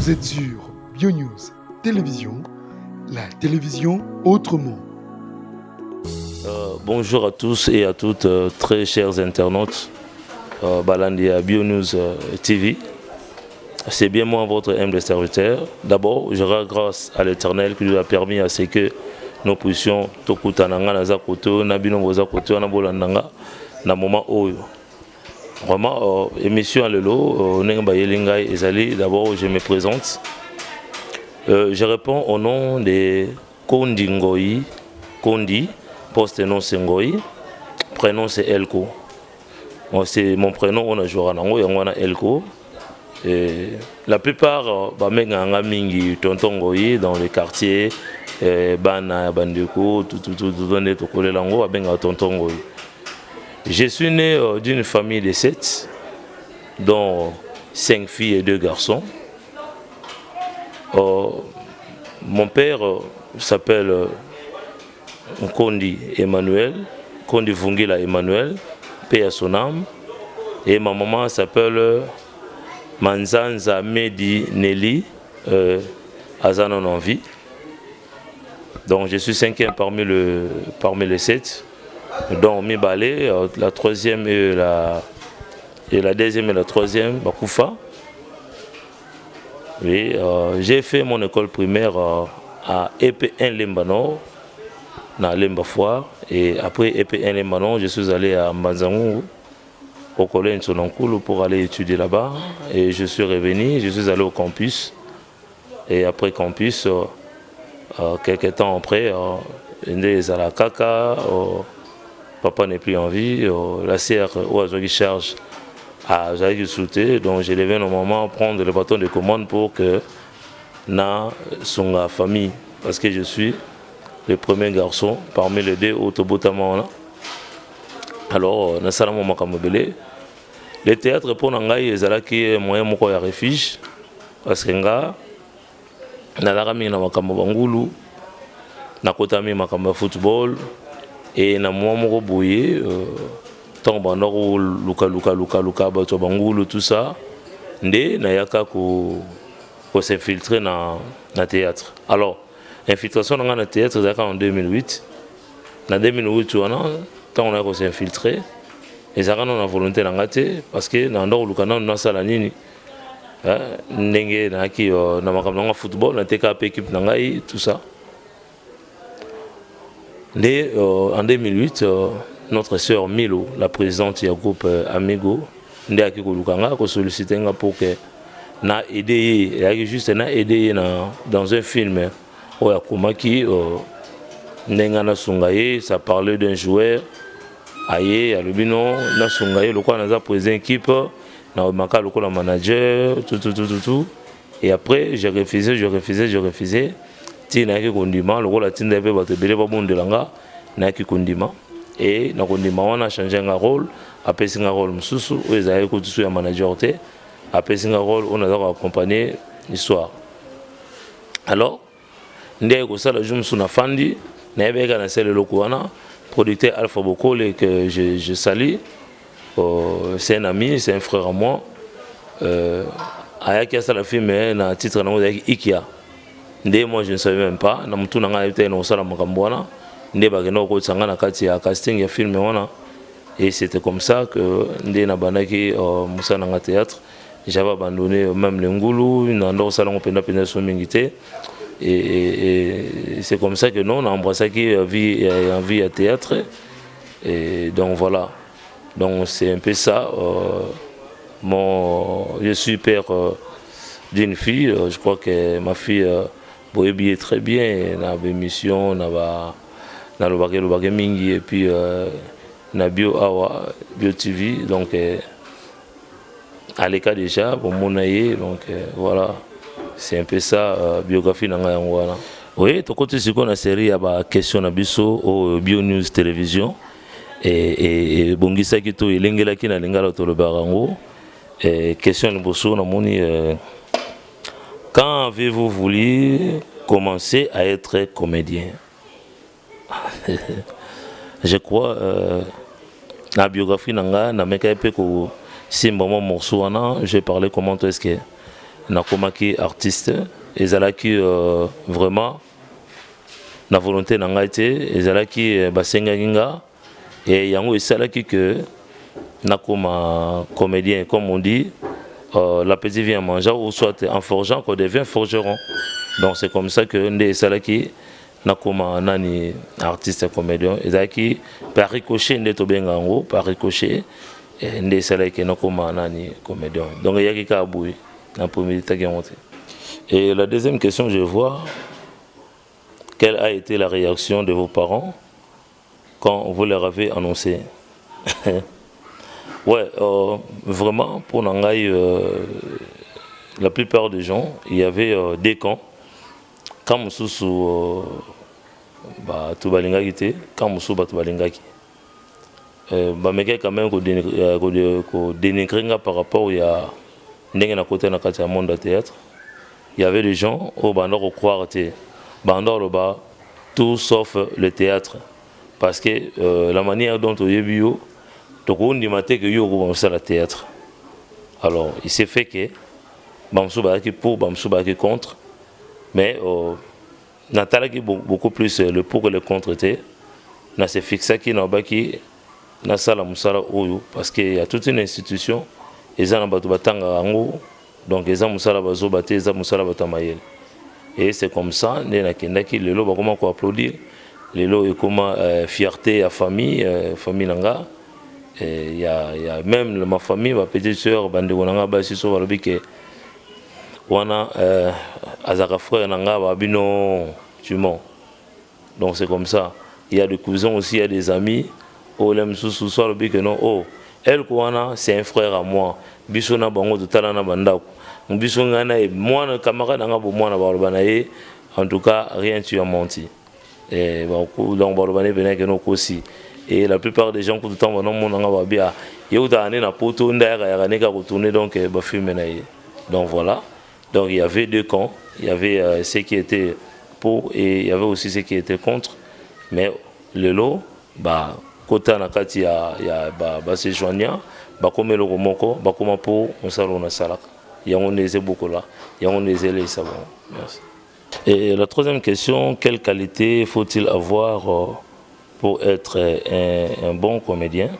Vous êtes sur BioNews Télévision, la télévision autrement. Bonjour à tous et à toutes, très chers internautes. Balandi à BioNews TV. C'est bien moi, votre humble serviteur. D'abord, je rends grâce à l'Éternel qui nous a permis à ce que nous puissions tokutananga na zakoto na bino bozakoto na bolandanga na moment oyo. Vraiment, émission à l'élo, Nenga Yelingai Ezali, d'abord je me présente. Je réponds au nom de Kondi Ngoyi, Kondi, poste nom c'est Ngoyi, prénom c'est Elko. C'est mon prénom, on a joué à Nango, on a Elko. Et la plupart, Bamenga Mingi, Tonton Ngoyi, dans les quartiers, Bana, Bandeko, tout, Lango, Abenga Tonton Ngoyi. Je suis né d'une famille de 7, dont 5 filles et 2 garçons. Mon père s'appelle Kondi Emmanuel, Kondi Vungila Emmanuel, paix à son âme. Et ma maman s'appelle Manzanza Medi Nelly, Azanon en vie. Donc je suis 5e parmi les 7. Donc Mibale, la 3e et la 2e et la 3e, Bakoufa. Oui, j'ai fait mon école primaire à EP1 Lembano, dans Lemba Foire. Et après EP1 Lembano, je suis allé à Mbanzangou, au collège Sonankulu, pour aller étudier là-bas. Et je suis revenu, je suis allé au campus. Et après campus, quelques temps après, à la Kaka, papa n'est plus en vie, la CR Oazo qui charge à Jaïki Souté, donc j'ai levé normalement prendre le bâton de commande pour que na son famille, parce que je suis le premier garçon parmi les 2 autobotamans. Alors, na salamo makamobele. Le théâtre pour Nangaï ezalaki moyen moko ya refuge, parce que nga nalaka mingi na makambo bangulu, nakotami makambo ya football. Et na moi moko boye tant bandako luka bato bangulu tout ça ndé na yaka ko s'infiltrer na théâtre. Alors infiltration dans le théâtre c'est en 2008. Na 2008 tant on a ko s'infiltrer et ça on a volonté na ngate parce que na ndoko luka na sala nini ndenge na ki na makambo na football na TKP équipe na ngai tout ça. En 2008, notre sœur Milo, la présidente du groupe Amigo, a sollicité pour que na aidé, juste na aidé dans un film où Yakumaki Nengana Sungaye, ça parlait d'un joueur aye alubino na Sungaye le quoi na président équipe na maka le quoi manager tout et après j'ai refusé tina ki kondima lokola tinda pe bato bele ba bondelanga na ki kondima et na kondima wana changer un rôle apesi un rôle mususu o ezali ko tusu ya manager te apesi un rôle on a accompagner l'histoire. Alors ndé ko sala jumsu na fandi na ebeka na sele loko wana producteur Alpha Bokole que je salue, c'est un ami, c'est un frère à moi. Ayaki asala film na titre na Ikia. Moi je ne savais même pas na mutu na ngai te no sala makambo wana ndé bakeno ko tsanga na kati ya casting ya film wana et c'était comme ça que ndé na banaki musa na théâtre j'avais abandonné même le ngulu na ndo sala ngopenda penda so mingité et c'est comme ça que non on a embrassé qui vie à théâtre et donc voilà donc c'est un peu ça je suis père d'une fille je crois que ma fille Boyebi est très bien, na émission, na le mingi et puis na bio awa, bio TV, donc à l'écart déjà pour mon aïe, donc voilà, c'est un peu ça biographie nanga yangwana. Oui, to côté c'est qu'on a série à question na biso au BioNews Télévision et bongisa kito elengela kina lingala to le barango et question na boso na moni quand avez-vous voulu commencer à être comédien? Je crois la biographie nanga na meka pe ko simba mo morceau wana, j'ai parlé comment est-ce que nakomaki artiste ezalaki vraiment na volonté na ngai te ezalaki basengaki nga et yango esalaki que nakoma comédien comme on dit l'appétit vient manger ou soit en forgeant qu'on devient forgeron. Donc c'est comme ça que nde esalaki nakoma nani artiste comédien ezalaki par ricochet nde tobenga yango par ricochet nde esalaki nakoma nani comédien. Donc eyaki ka boui na premier taki yango te. Et la deuxième question, je vois, quelle a été la réaction de vos parents quand vous leur avez annoncé? Ouais, vraiment, pour Nangaï, la plupart des gens, il y avait des camps. Quand Moussou Tubalingaki, quand Moussou Tubalingaki. Mais quand même, qu'on dénigre par rapport à N'engena côté na kati monde de théâtre. Il y avait des gens au bandor au croire bandor le bas tout sauf le théâtre parce que la manière dont on y bio donc on dit maté que yo comme ça le théâtre. Alors il s'est fait que Bamsouba qui pour Bamsouba qui contre mais Natala qui beaucoup plus le pour que le contre était na se fixa qui na baki na sala musala oyo parce qu'il y a toute une institution et en batu batanga ango. Donc, les gens musala bazo baté, les gens musala batamayel. Et c'est comme ça, né na kendaki lelo ba comment ko applaudir. Lelo et comment fierté à famille, famille nanga. Il y a même ma famille, ma petite sœur bande nanga ba siso balobi ke wana azaka frère nanga ba bino tumon. Donc c'est comme ça. Il y a des cousins aussi, il y a des amis. Oh l'aime sous soir balobi que non oh elle kouana c'est un frère à moi. Biso na bango de talana bandako. Biso ngana et moi camarade nga bo moi na balobana e en tout cas rien tu as menti. Et donc balobana bena que no kosi et la plupart des gens tout le temps non mon nga ba bia yeuta ane na poto ndaya ya neka ko tourner donc ba fumer na ye. Donc voilà. Donc il y avait deux camps, il y avait ceux qui étaient pour et il y avait aussi ceux qui étaient contre. Mais le lot bah kota na kati ya ba se joignant ba comme le romoko ba comme pour on salon na salaka. Il y a un beaucoup là, il y a un les savons. Merci. Et la troisième question, quelle qualité faut-il avoir pour être un bon comédien?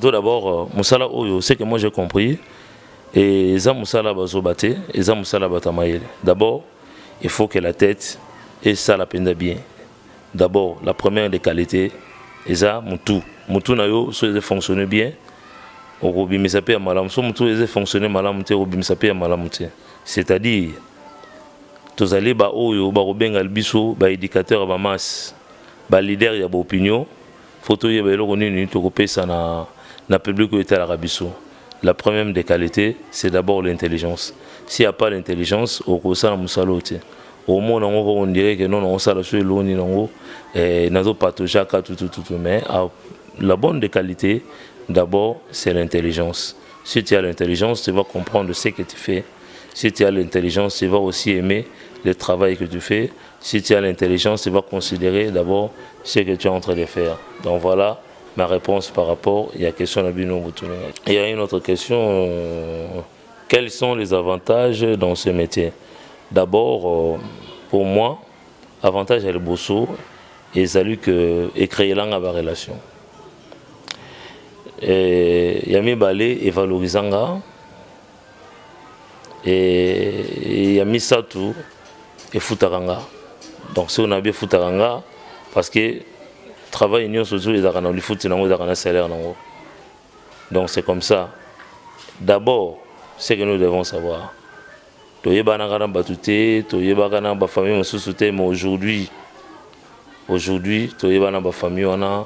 Tout d'abord, Moussala Oyo, c'est que moi j'ai compris, et ça Moussala Bazobate, et ça Moussala Batamaïl. D'abord, il faut que la tête et ça la peine bien. D'abord, la première des qualités, et ça Moutou. Moutou Nayo, ça fonctionne bien. C'est-à-dire tous allez ba oyo ba robenga biso ba éducateur ba masse ba leader ya ba opinion photo ya ba eloko nini to kopesa na public ko etala biso. La première des qualités c'est d'abord l'intelligence. S'il n'y a pas l'intelligence au kosala musalo te au moins on dirait que non on sala sur l'oni nango nazo patojaka tout mais la bonne des qualités d'abord, c'est l'intelligence. Si tu as l'intelligence, tu vas comprendre ce que tu fais. Si tu as l'intelligence, tu vas aussi aimer le travail que tu fais. Si tu as l'intelligence, tu vas considérer d'abord ce que tu es en train de faire. Donc voilà ma réponse par rapport à la question de Bino Boutouni. Il y a une autre question. Quels sont les avantages dans ce métier? D'abord, pour moi, avantage est le bosso et salut que et créer la relation. Yami balé et valorisanga et yami satu et futaranga. Donc si on a bien futaranga parce que travail union surtout les arana li futi nango arana salaire nango. Donc c'est comme ça. D'abord, ce que nous devons savoir. Toyeba na kana batute, toyeba kana ba famille mosusute mais aujourd'hui toyeba na ba famille wana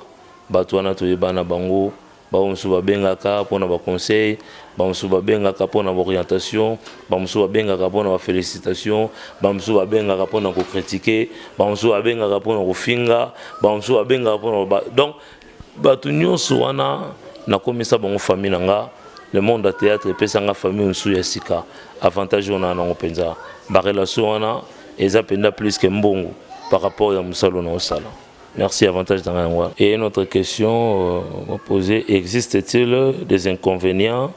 batwana toyeba na bango. Bamoussou bengaka pour nos conseils, Bamoussou bengaka pour nos orientations, Bamoussou bengaka pour nos félicitations, Bamoussou bengaka pour nos critiquer, Bamoussou bengaka pour nos finga, Bamoussou bengaka pour nos donc batunyo suana na komisa bango famille nanga le monde de théâtre pesanga famille nsu ya sika avantage on a na openza ba relation wana eza penda plus que mbongo par rapport à musalo na osala. Merci, avantage dans la. Et une autre question posée, existe-t-il des inconvénients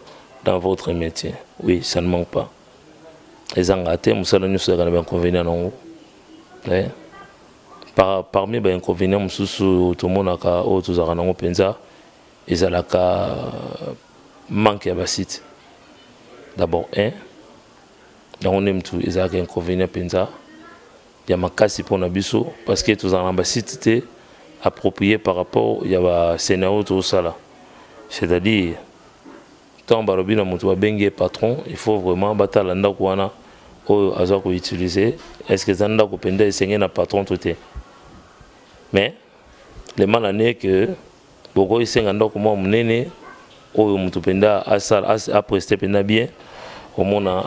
dans votre métier? Oui, ça ne manque pas. ezanga te musala nyuso ya ba inconvénient nango. Parmi les inconvénients, tout le monde a penza, ils manque de site. D'abord, on aime tout, ils ont un inconvénient penza. Il y a ma casse pour Nabiso parce que tous en site approprié par rapport à scénario tout ça. C'est-à-dire, tant barobina mutua bengue patron, il faut vraiment battre l'anda kouana au azako utiliser. Est-ce que zanda ko penda enseigner na patron tout est? Mais le mal année que beaucoup ils s'engagent dans comment mener au mutupenda à prester penda bien au mona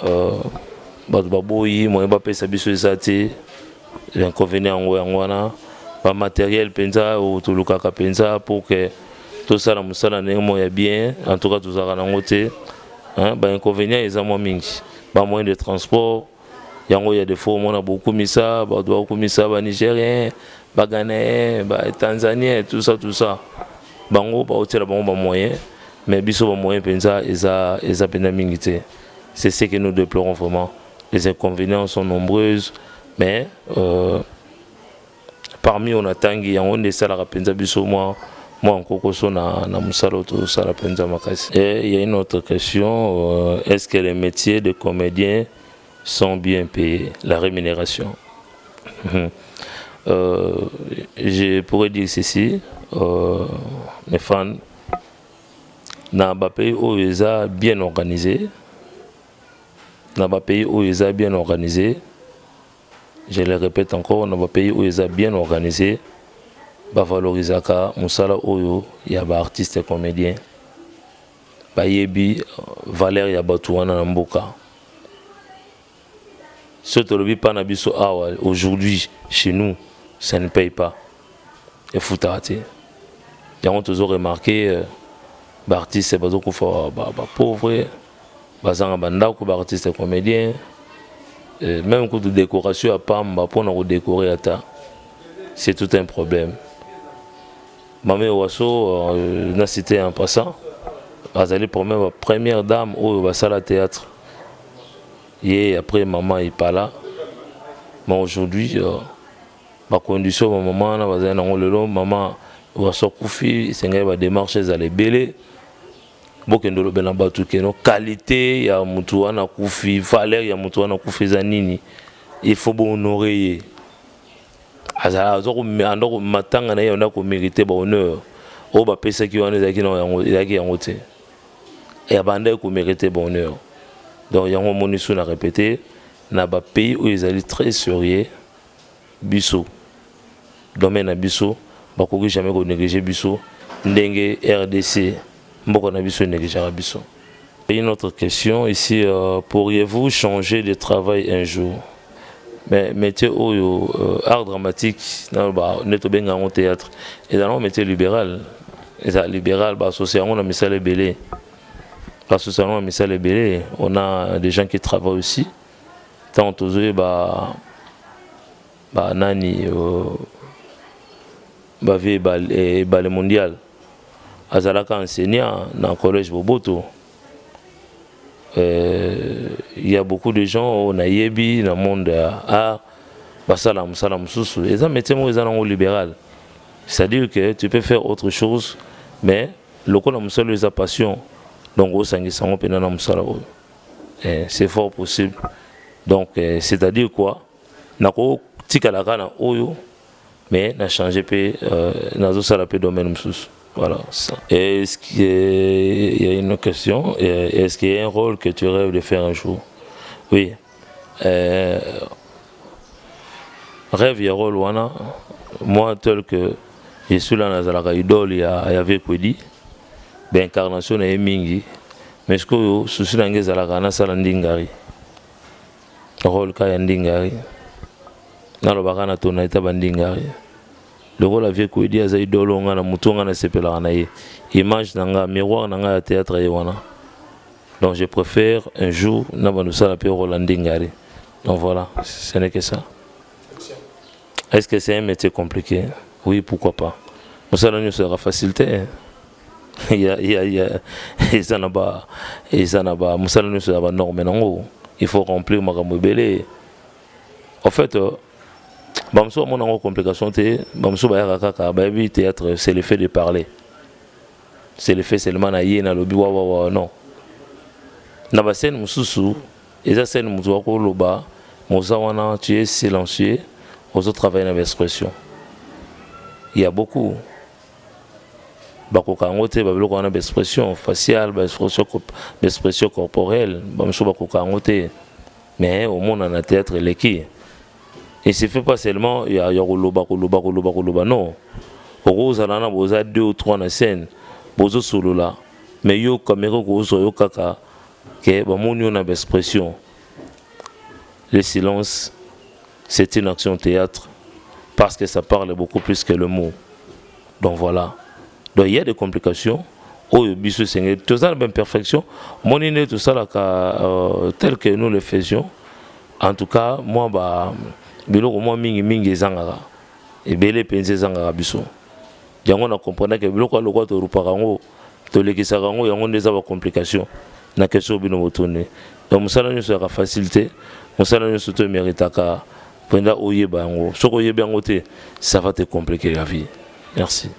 baboyi moi ba pesa biso ezati l'inconvénient ngwana pas matériel penda ou tout le cas penda pour que tout ça la musala némo ya bien en tout cas tout ça na ngote hein ba inconvénient ils ont moins mingi ba moyen de transport yango il y a des fois on a beaucoup mis ça ba doit beaucoup mis ça ba nigérien ba Ghanéen, ba Tanzanien, tout ça. Bango, ba hôtel, ba moyen, mais biso ba moyen penza, eza pena mingité. C'est ce que nous déplorons vraiment. Les inconvénients sont nombreuses, mais parmi on a tangi, on est ça la penza biso moi en kokoso na musalo tout ça la penza makasi. Et il y a une autre question, est-ce que les métiers de comédien sont bien payés, la rémunération? Je pourrais dire ceci, mes fans, dans un pays où ils sont bien organisés, je le répète encore, dans un pays où ils sont bien organisés, bah valoriser ka musala oyo ya ba artiste comédien, ba yebi valeur ya batuana na mboka. Ce tolobi pas na biso awa aujourd'hui chez nous. Ça ne paye pas. Et faut arrêter. Il y a toujours remarqué, les artistes, c'est pas pauvres, les artistes comédiens, même quand tu décoration à Pam, pour décorer à ta, c'est tout un problème. Maman Owasso, n'a cité en passant, elle pour la première dame au Bassala Théâtre. Et après, maman n'est pas là. Mais aujourd'hui, ma condition maman na bazana ngolelo maman wa sokufi senga ba démarches za les belé bokendo lo bena batu keno qualité ya mutu wana kufi valeur ya mutu wana kufi za nini il faut bon honorer azala zo ko matanga na yo ndako mériter ba honneur o ba pesa ki wana za ki na yango te et abanda ko mériter ba honneur donc yango monisu na répéter na ba pays où ils allaient très sérieux biso domaine à biso bakoki jamais ko négliger biso ndenge RDC mboko na biso négliger biso. Et une autre question ici, pourriez-vous changer de travail un jour? Mais métier art dramatique na ba neto benga en théâtre et dans le métier libéral association na misale belé association na misale belé on a des gens qui travaillent aussi tant aux nani bavé balé mondial azalaka enseignant dans le collège Boboto. Il y a beaucoup de gens au Naïebi dans le monde art basalam salam sousou et ça métier moi ils libéral, c'est-à-dire que tu peux faire autre chose mais le ko na musalo les passion donc au sangisa on peut na musala c'est fort possible donc c'est-à-dire quoi nako tikalaka na oyo mais n'a changé peu nazo sala peu domaine msous. Voilà ça. Est-ce qu'il y a une question? Est-ce qu'il y a un rôle que tu rêves de faire un jour? Oui. Rêve y a rôle wana. Moi tel que je suis là dans la idole il y avait Kwedi. Ben incarnation est mingi. Mais ce que souci dans les alakana sala ndingari. Rôle ka ya ndingari. Na lo bakana tona ita bandingari. Le rôle avec Kwedi a idole on a mutonga na sepela na ye. Image nanga miroir nanga théâtre yewana. Donc je préfère un jour na banusa la pe Rolanding Ngari. Donc voilà, ce n'est que ça. Est-ce que c'est un métier compliqué? Oui, pourquoi pas. Nous allons sera facilité. Il y a ça n'a pas nous allons sera norme non. il faut remplir makambo belé. En fait, bamso mon en complication té, bamso ba yaka ka ba bi théâtre, c'est le fait de parler. C'est le fait seulement na yé na lobi wa non. Na ba scène mususu, eza scène mutu wa ko loba, moza wana tu es silencieux, aux autres travailler dans l'expression. Il y a beaucoup. Bakoka ngote babiloko wana expression faciale, expression corporelle, bamso bakoka ngote. Mais au monde en a théâtre leki. Et c'est fait pas seulement il y a koloba non. Rose alana boza 2 ou 3 na scène, bozo solo là. Mais yo caméra ko yo kaka que ba moni on a expression. Le silence c'est une action théâtre parce que ça parle beaucoup plus que le mot. Donc voilà. Donc il y a des complications. Oh, biso sengé, tout ça la perfection. Mon inné tout ça là tel que nous le faisions. En tout cas, moi bah biloko moi mingi zangara. Et belé penser zangara biso. Yango na comprendre que biloko lokwa to rupaka ngo to lekisa ngo yango ndeza ba complication. Na question bino motoné. Donc musala nyo sera facilité, musala nyo surtout méritaka penda oyeba yango. Soko oyeba yango te, ça va te compliquer la vie. Merci.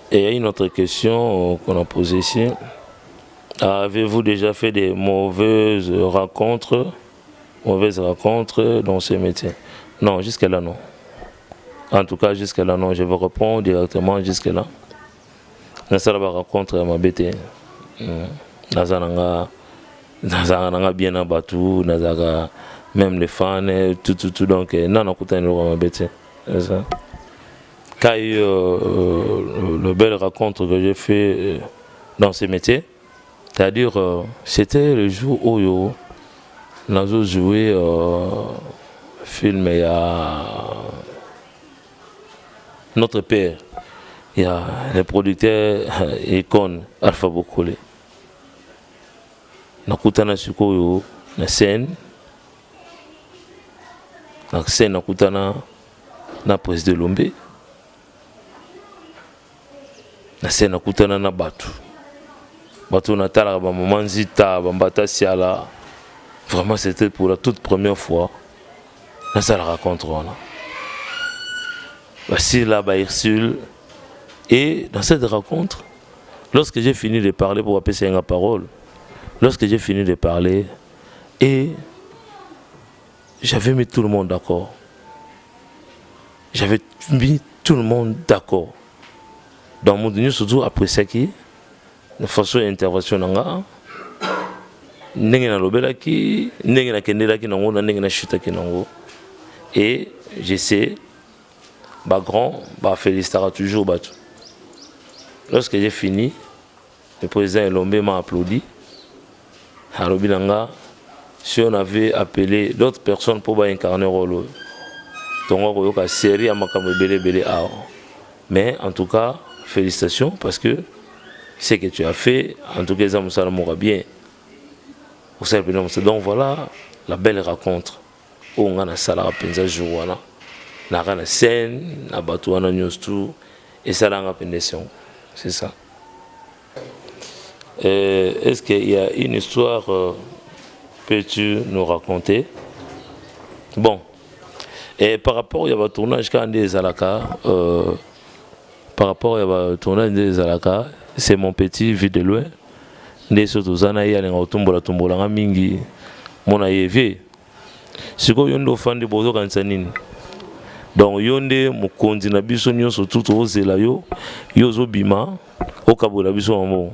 Et il y a une autre question qu'on a posée ici. Avez-vous déjà fait des mauvaises rencontres dans ce métier? Non, jusqu'à là non. En tout cas, jusqu'à là non. Je vais répondre directement jusqu'à là. Dans cette rencontre, ma bête. Nazanga bien abattu, Nazaga même les fans, tout. Donc, non, on a ma bête. C'est ça. Quand il y a eu le bel rencontre que j'ai fait dans ce métier, c'est-à-dire c'était le jour où nous avons joué film, il y a notre père, il y a le producteur Icon Alpha Bokole. Nous avons na scène, nous avons na président Lombe. Na scène nakutana na batu na tala ba maman zita ba mbata siala. Vraiment c'était pour la toute première fois na ça la rencontre là. Voici là ba Ursule et dans cette rencontre lorsque j'ai fini de parler pour appeler la parole, lorsque j'ai fini de parler et j'avais mis tout le monde d'accord. J'avais mis tout le monde d'accord. Dans mon dernier surtout après ça qui de façon intervention nanga ndenge na lobela ki ndenge na kendela ki nango ndenge na chuta ki nango et je sais ba grand ba félicitera toujours batu. Lorsque j'ai fini le président Lombe m'a applaudi à Robinanga. Si on avait appelé d'autres personnes pour incarner le rôle donc on a série à makambo belé mais en tout cas félicitations parce que ce que tu as fait, en tout cas, ça me bien. Donc voilà la belle rencontre. Où on a la salle à penser jour, on a la scène, on a battu on a news tout, et ça l'a pension. C'est ça. Est-ce qu'il y a une histoire peux-tu nous raconter? Bon. Et par rapport au tournage quand des Alaka. Par rapport au tournage des Alaka, c'est mon petit vu de loin. Des autres années, il y a un tombola mingi. Mon aïe, c'est quoi yon do fan de bozo kansanine. Donc yonde mukonzi na biso nyonso tout ozela yo yozo bima okabola biso mamo.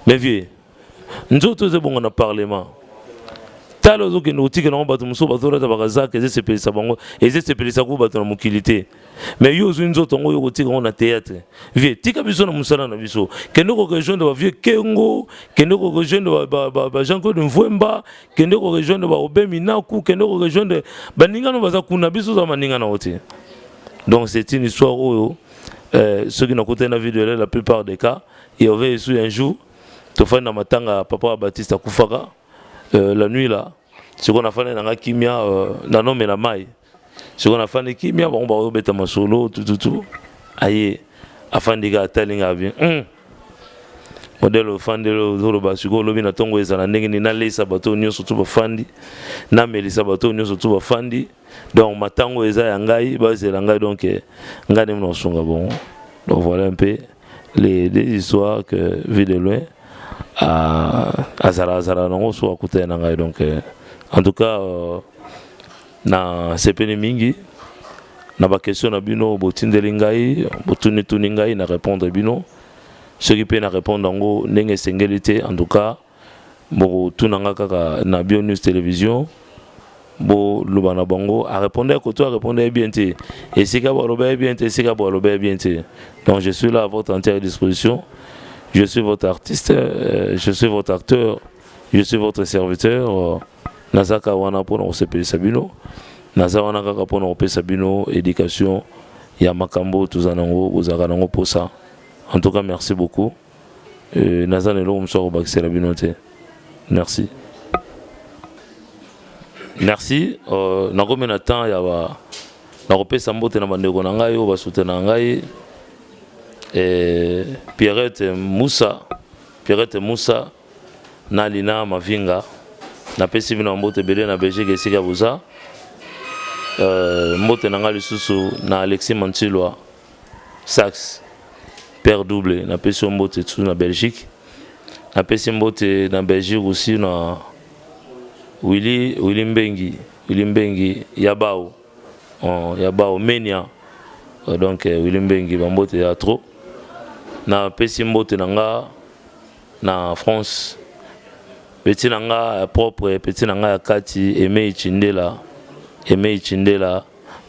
Mais vieux, nzoto ze bongo na parlement. Talo zo ke notika na bato muso bato la bakaza ke ze sepelisa bango et ze sepelisa ko bato na mukilité. Mais yo zo nzoto ngo yo kotika na théâtre. Vieux, tika biso na musala na biso. Kende ko rejoindre ba vieux Kengo, kende ko rejoindre ba Jean-Claude Mvwemba, kende ko rejoindre ba Obemi Naku, kende ko rejoindre ba ningano baza kuna biso za maninga na oti. Donc c'est une histoire où ceux qui n'ont côté la vidéo la plupart des cas, il y avait un jour, tu fais na matanga papa Baptiste Kufaka. La nuit là, ce qu'on a fait dans la kimia, dans l'homme et la maille. Ce qu'on a fait dans la kimia, on va remettre ma solo, tout. Aïe, afin de gars, telling à bien. modèle ofandi lo basiko lobi na tongo ezala ndenge ni na leisa bato nyonso tu bafandi na melisa bato nyonso tu bafandi donc matango eza ya ngai bazela ngai donc ngai ne mnosonga bon donc voilà un peu les histoires que vu de loin azala nango so akuta na ngai donc en tout cas na sepene mingi na ba question na bino botindeli ngai botuni ngai na répondre bino ceux qui peuvent répondre ngo ndenge sengelité en tout cas bo tunanga kaka na Bio News télévision bo lubana bango a répondre bien té et c'est ka bo bien té c'est ka bo bien té donc je suis là à votre entière disposition, je suis votre artiste, je suis votre acteur, je suis votre serviteur nazaka wana pour on s'appelle Sabino naza wana kaka pour on Sabino éducation ya makambo tuzanango bozaka nango pour ça. En tout cas, merci beaucoup. Nazan et l'homme sont au la binote. Merci. Merci. Nakome na temps ya ba nakope sambote na bandeko na ngai o basute na ngai Pierrette Moussa na Lina Mavinga na pesi bino mbote belé na Belgique esika buza mbote na ngai lisusu na Alexis Mantilwa sax père double na pesi mbote tout na Belgique na pesi mbote na Belgique aussi na Willy Mbengi Yabao Menia donc Willy Mbengi bambote ya trop na pesi mbote nanga na France petit nanga propre petit nanga ya kati Aimé Chindela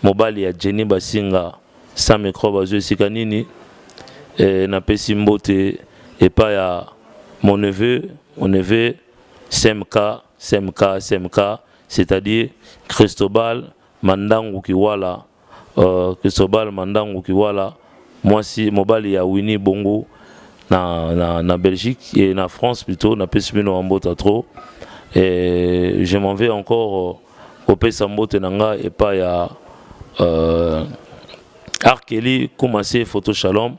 mobali ya Jenny Basinga sa microbe zo sikanini na pesi mbote et pas ya mon neveu Semka c'est-à-dire Cristobal Mandangu Kiwala moi si mobali ya Winnie Bongo na Belgique et na France plutôt na pesi bino mbota trop et je m'en vais encore au pesa mbote nanga et pas ya Arkeli Koumassé Photo Shalom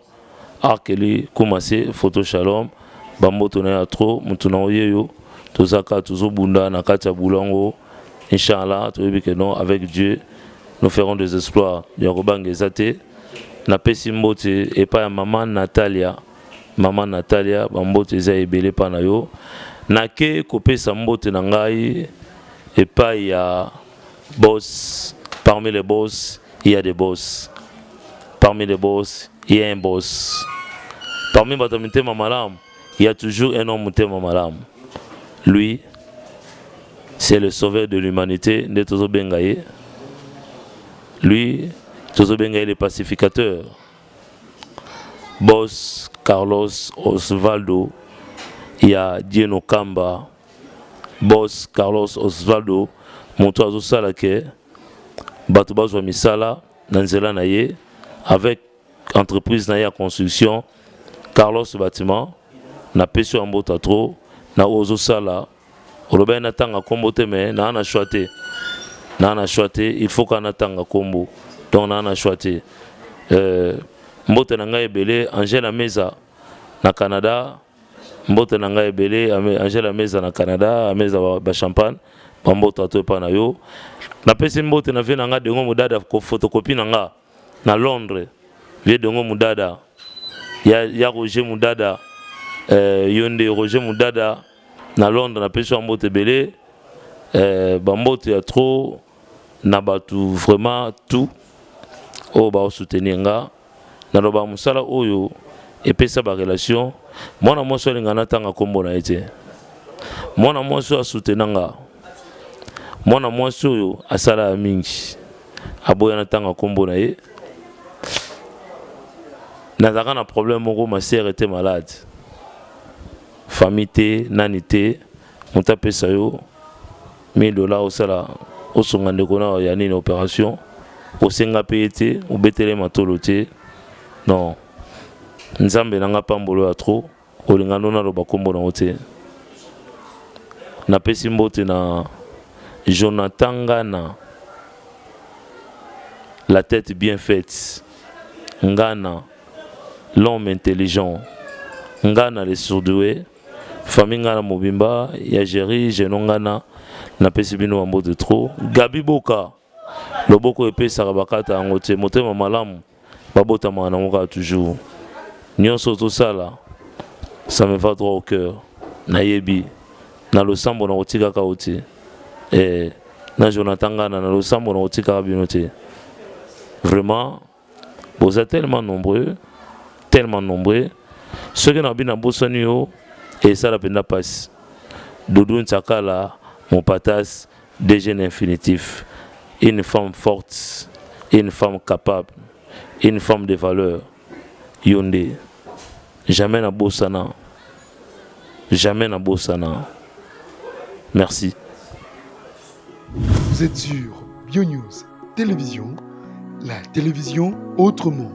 bamboto na ya trop mutu na oyeyo tozaka tozobunda na kati ya bulango inchallah toyebi que non avec Dieu nous ferons des exploits ya kobanga ezate na pesi mbote et pas ya maman Natalia bambote eza ebele pa na yo na ke kopesa mbote na ngai et pas ya boss parmi les boss il y a des boss parmi les boss il y a un boss parmi batamite mamalam il y a toujours un homme mutema malam. Lui, c'est le sauveur de l'humanité, de Tozo Bengaye. Lui, Tozo Bengaye, le pacificateur. Boss Carlos Osvaldo, il y a Dieno Kamba. Boss Carlos Osvaldo, Montoazo Salake, Batoubazo Misala, Nanzela Naye, avec entreprise Naya Construction, Carlos Bâtiment. Na peso ambota trop na ozo sala oloba na tanga kombo te mais na ana choité il faut qu'on atanga kombo donc na ana choité mbote na ngai ebele Angela Meza na Canada mbote na ngai ebele Angela Meza na Canada Meza ba champagne bambota to pa na yo na pesi mbote na vie na nga dengo mudada ko photocopie na nga na Londres vie dengo mudada ya Roger Mudada Yonde Roger Mudada na Londres na peso mbote belé bambote ya trop na batu vraiment tout o ba soutenir nga na loba musala oyo epesa ba relation mwana moso lingana tanga kombo na ete mwana moso soutenanga mwana moso oyo asala mingi aboya na tanga kombo na ye nazaka na problème moko ma sœur était malade famille te nanité on tape ça yo $1000 au sala au songande kona ya nini opération au senga payete au betele matolote non nzambe nanga pambolo ya trop olingano na loba kombo na ote na pesi mbote na Jonathan Ngana la tête bien faite Ngana l'homme intelligent ngana les surdoués famille ngana mobimba ya Géry genongana na pesibino ambo de trop Gabi Boka loboko epesa bakata ngote motema malamu babota mana ngoka toujours nyonso to sala ça me va droit au cœur na yebi na losambo na otika ka oti na Jonathan ngana na losambo na otika binote vraiment vous êtes tellement nombreux ceux qui n'ont pas bosani yo et ça la peine passe Doudou Ntakala mon patas DG infinitif une femme forte une femme capable une femme de valeur Yonde jamais na bosana merci. Vous êtes sur BioNews Télévision, la télévision autrement.